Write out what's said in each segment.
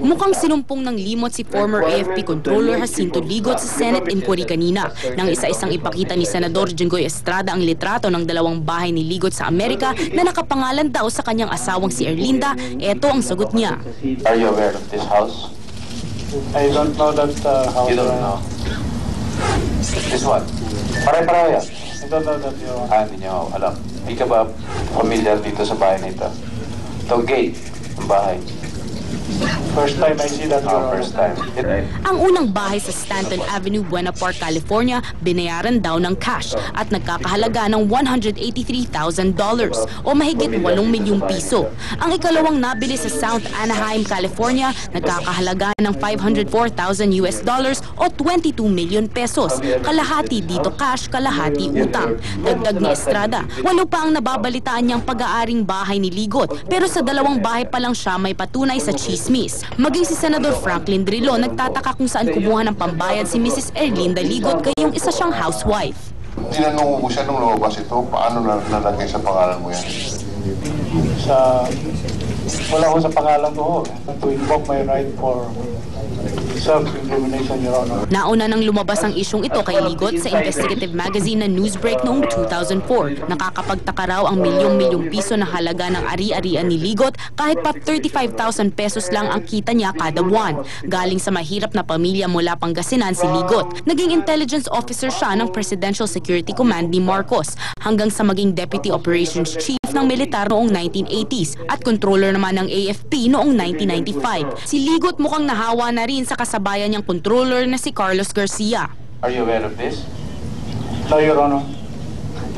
Mukhang sinumpong ng limot si former AFP Controller Jacinto Ligot sa Senate inquiry kanina nang isa-isang ipakita ni Senador Jinggoy Estrada ang litrato ng dalawang bahay ni Ligot sa Amerika na nakapangalan daw sa kanyang asawang si Erlinda. Ito ang sagot niya. Are you aware of this house? I don't know that house. You don't know. This one? Pare-pareho yan? I don't know that you know. Hindi niyo alam. Hindi ka ba familiar dito sa bahay nito? Ito gate ng bahay. First time I see that. First time. Ang unang bahay sa Stanton Avenue, Buena Park, California, binayaran daw ng cash at nagkakahalaga ng $183,000 o mahigit 8 milyong piso. Ang ikalawang nabili sa South Anaheim, California, nagkakahalaga ng $504,000 o 22 milyon pesos. Kalahati dito cash, kalahati utang. Dagdag ni Estrada, 8 pa ang nababalitaan niyang pag-aaring bahay ni Ligot, pero sa 2 bahay pa lang siya may patunay sa chismis. Maging si Senador Franklin Drilon nagtataka kung saan kumuha ng pambayad si Mrs. Erlinda Ligot gayong isa siyang housewife. Tinanong ko siya nung lumabas ito, paano nalagay sa pangalan mo yan? Wala ko sa pangalan ko to invoke my right for self-incrimination, Your Honor. Nauna nang lumabas ang isyong ito kay Ligot sa investigative magazine na Newsbreak noong 2004. Nakakapagtaka raw ang milyong-milyong piso na halaga ng ari-arian ni Ligot kahit pa 35,000 pesos lang ang kita niya kada buwan. Galing sa mahirap na pamilya mula Pangasinan si Ligot. Naging intelligence officer siya ng Presidential Security Command ni Marcos hanggang sa maging Deputy Operations Chief ng militar noong 1980s at controller naman ng AFP noong 1995. Si Ligot mukhang nahawa na rin sa kasabayan niyang controller na si Carlos Garcia. Are you aware of this? No, Your Honor.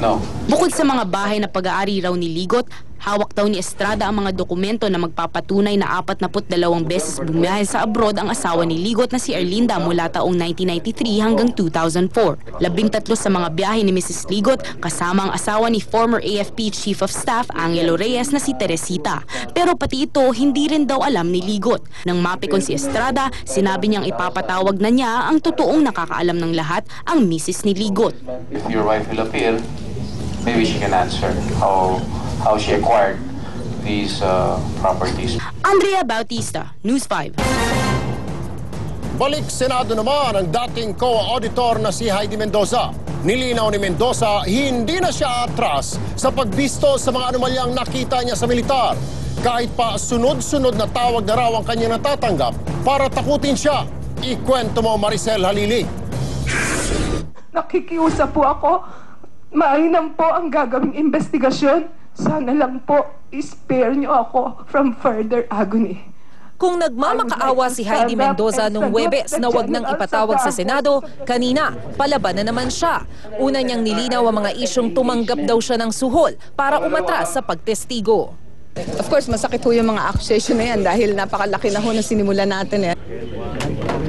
No. Bukod sa mga bahay na pag-aari raw ni Ligot, hawak daw ni Estrada ang mga dokumento na magpapatunay na 42 beses bumiyahe sa abroad ang asawa ni Ligot na si Erlinda mula taong 1993 hanggang 2004. 13 sa mga biyahe ni Mrs. Ligot kasama ang asawa ni former AFP Chief of Staff Angelo Reyes na si Teresita. Pero pati ito hindi rin daw alam ni Ligot. Nang mapikon si Estrada, sinabi niyang ipapatawag na niya ang totoong nakakaalam ng lahat, ang misis ni Ligot. If your wife will appear, maybe she can answer how she acquired these properties. Andrea Bautista, News 5. Balik Senado naman ang dating COA auditor na si Heidi Mendoza. Nilinaw ni Mendoza, hindi na siya atras sa pagbisto sa mga anomalyang nakita niya sa militar. Kahit pa sunod-sunod na tawag na raw ang kanya natatanggap para takutin siya. Ikwento mo, Maricel Halili. Nakikiusap po ako. Mainam po ang gagawing investigasyon. Sana lang po, spare niyo ako from further agony. Kung nagmamakaawa si Heidi Mendoza nung Huwebes na wag nang ipatawag sa Senado, kanina, palaban na naman siya. Una niyang nilinaw ang mga isyong tumanggap daw siya ng suhol para umatras sa pagtestigo. Of course, masakit ho yung mga accusation na yan dahil napakalaki na ho na sinimulan natin.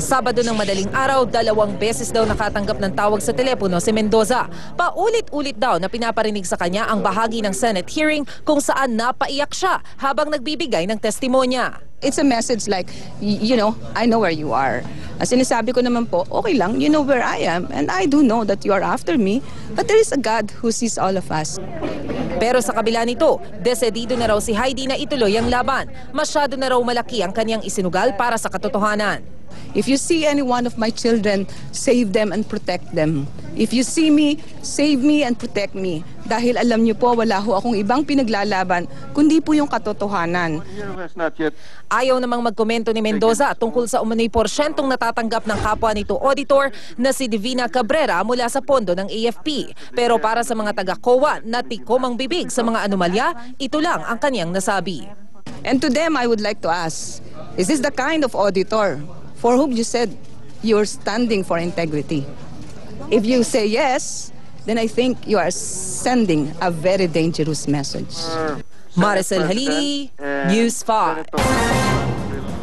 Sabado ng madaling araw, 2 beses daw nakatanggap ng tawag sa telepono si Mendoza. Paulit-ulit daw na pinaparinig sa kanya ang bahagi ng Senate hearing kung saan napaiyak siya habang nagbibigay ng testimonya. It's a message like, you know, I know where you are. Sinasabi ko naman po, okay lang, you know where I am and I do know that you are after me, but there is a God who sees all of us. Pero sa kabila nito, desedido na raw si Heidi na ituloy ang laban. Masyado na raw malaki ang kanyang isinugal para sa katotohanan. If you see any one of my children, save them and protect them. If you see me, save me and protect me. Dahil alam niyo po, wala ho akong ibang pinaglalaban, kundi po yung katotohanan. Ayaw namang magkomento ni Mendoza tungkol sa umano'y porsyentong natatanggap ng kapwa nito auditor na si Divina Cabrera mula sa pondo ng AFP. Pero para sa mga taga-COA na tikom ang bibig sa mga anomalya, ito lang ang kanyang nasabi. And to them, I would like to ask, is this the kind of auditor for whom you said you're standing for integrity? If you say yes, then I think you are sending a very dangerous message. Maricel Halili, News 5.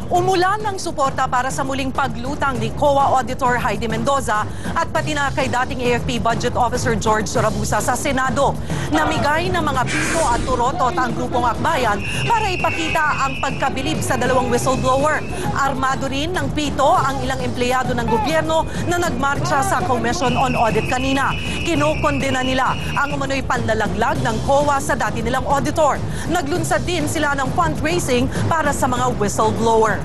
Umulan ng suporta para sa muling paglutang ni COA Auditor Heidi Mendoza at pati na kay dating AFP Budget Officer George Sorabusa sa Senado. Namigay ng mga pito at turotot ang grupong akbayan para ipakita ang pagkabilib sa 2 whistleblower. Armado rin ng pito ang ilang empleyado ng gobyerno na nagmarcha sa Commission on Audit kanina. Kinukondena nila ang umano'y panlalaglag ng COA sa dati nilang auditor. Naglunsad din sila ng fundraising para sa mga whistleblower. whistleblower.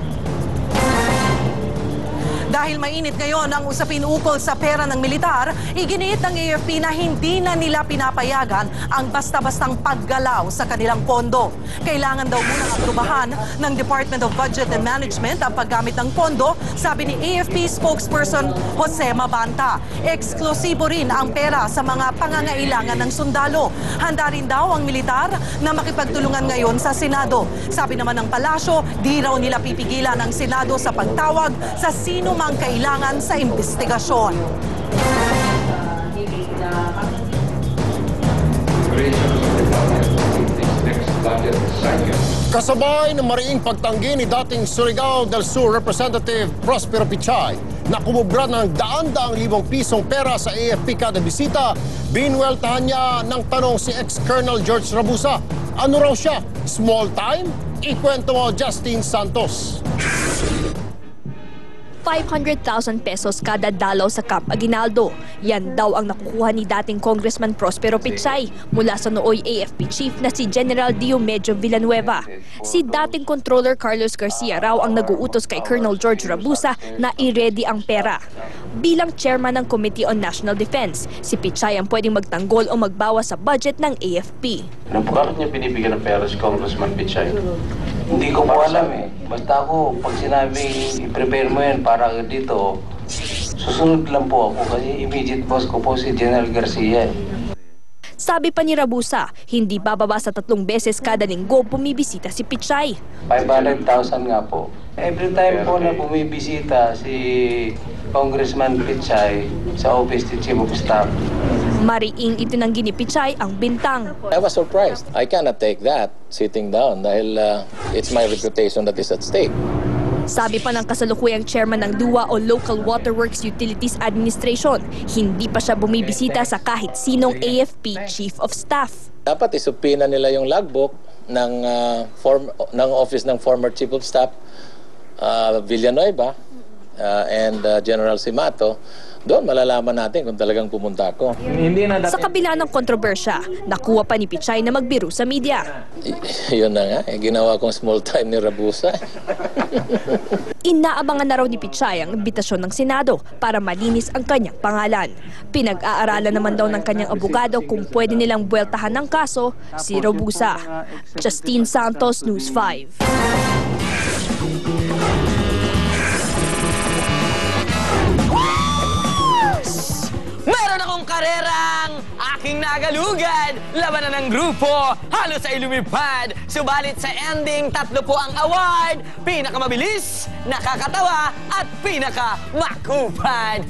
Dahil mainit ngayon ang usapin ukol sa pera ng militar, iginiit ng AFP na hindi na nila pinapayagan ang basta-bastang paggalaw sa kanilang pondo. Kailangan daw munang aprubahan ng Department of Budget and Management ang paggamit ng pondo, sabi ni AFP spokesperson Jose Mabanta. Eksklusibo rin ang pera sa mga pangangailangan ng sundalo. Handa rin daw ang militar na makipagtulungan ngayon sa Senado. Sabi naman ng palasyo, di raw nila pipigilan ang Senado sa pagtawag sa sino ang kailangan sa investigasyon. Kasabay ng mariing pagtanggi ni dating Surigao del Sur Representative Prospero Pichay na kumubra ng daan-daang libong pisong pera sa AFP kada bisita, binweltahan niya ng tanong si ex-Colonel George Rabusa. Ano raw siya? Small time? Ikwento mo, Justine Santos. 500,000 pesos kada dalaw sa Camp Aguinaldo. Yan daw ang nakukuha ni dating Congressman Prospero Pichay mula sa nooy AFP chief na si General Diomedio Villanueva. Si dating Controller Carlos Garcia raw ang naguutos kay Colonel George Rabusa na i-ready ang pera. Bilang chairman ng Committee on National Defense, si Pichay ang pwedeng magtanggol o magbawas sa budget ng AFP. Bakit niya binibigyan ng pera si Congressman Pichay? Hindi ko po alam eh. Basta ako, pag sinabi, i-prepare mo yan para dito, susunod lang po ako kasi immediate boss ko po si General Garcia. Sabi pa ni Rabusa, hindi bababa sa 3 beses kada linggo bumibisita si Pichay. 500,000 nga po. Every time po na bumibisita si Congressman Pichay sa office ni Chief of Staff. Mariing itinanggi ni Pichay ang bintang. I was surprised. I cannot take that sitting down dahil it's my reputation that is at stake. Sabi pa ng kasalukuyang chairman ng DUA o Local Waterworks Utilities Administration, hindi pa siya bumibisita sa kahit sinong AFP Chief of Staff. Dapat isupina nila yung logbook ng office ng former Chief of Staff Villanueva and General Simato. Doon malalaman natin kung talagang pumunta ako. Sa kabila ng kontrobersya, nakuha pa ni Pichay na magbiro sa media. Yun na nga, ginawa kong small time ni Rabusa. Inaabangan na raw ni Pichay ang imbitasyon ng Senado para malinis ang kanyang pangalan. Pinag-aaralan naman daw ng kanyang abogado kung pwede nilang buweltahan ng kaso si Rabusa. Justine Santos, News 5. Meron akong karerang aking nagalugan. Labanan ng grupo, halos ay lumipad. Subalit sa ending, 3 po ang award. Pinakamabilis, nakakatawa, at pinakamakupad.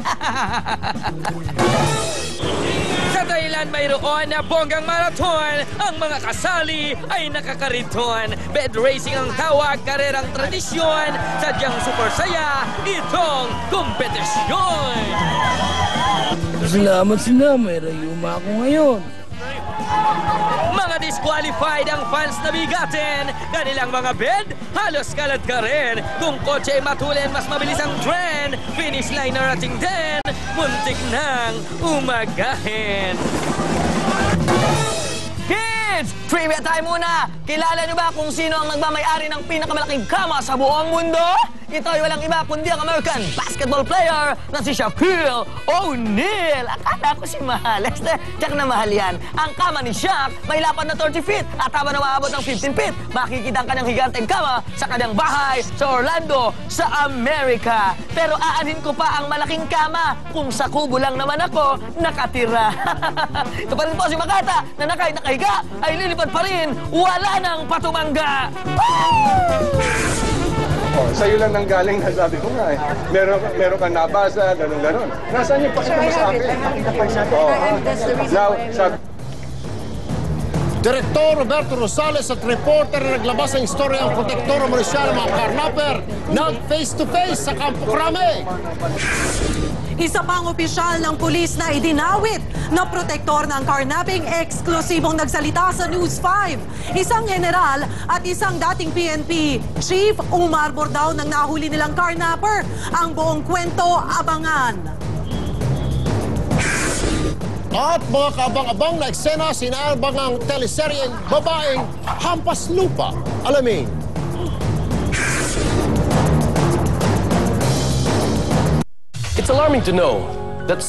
Sa Thailand mayroon na bonggang marathon. Ang mga kasali ay nakakariton. Bed racing ang tawag, karerang tradisyon. Sadyang super saya itong kompetisyon. Salamat sila, may rayuma ako ngayon. Mga disqualified ang fans na bigatin. Kanilang mga bed, halos kalat ka rin. Kung kotse ay matulin, mas mabilis ang trend. Finish line narating din, muntik nang umagahin. Kids! Trivia time muna! Kilala niyo ba kung sino ang nagmamay-ari ng pinakamalaking kama sa buong mundo? Ito ay walang iba kundi ang American basketball player na si Shaquille O'Neal. Akala ko si Mahal. Tiyak na mahal yan. Ang kama ni Shaq may lapad na 30 feet at haba na maabot ng 15 feet. Makikita ang kanyang higanteng kama sa kanyang bahay sa Orlando, sa Amerika. Pero aanhin ko pa ang malaking kama kung sa kubo lang naman ako nakatira. Ito pa rin po si Makata na nakahiga ay lilipad pa rin. Wala nang patumangga. Oh, sa'yo lang nang galing na sabi ko nga eh. Meron kang nabasa, gano'n-gano'n. Nasaan yung pakita mo sa akin? Now, Direktor Roberto Rosales at reporter na naglabas ng istorya ang protektor monesyal ng mga karnaper nag-face-to-face sa Campo Crame. Isa pang opisyal ng pulis na idinawit na protektor ng carnapping, eksklusibong nagsalita sa News 5. Isang general at isang dating PNP chief umarbor daw ng nahuli nilang carnapper. Ang buong kwento, abangan. At mga kaabang-abang na eksena, sinabang ang teleseryeng babaeng Hampas Lupa. Alamin. It's alarming to know that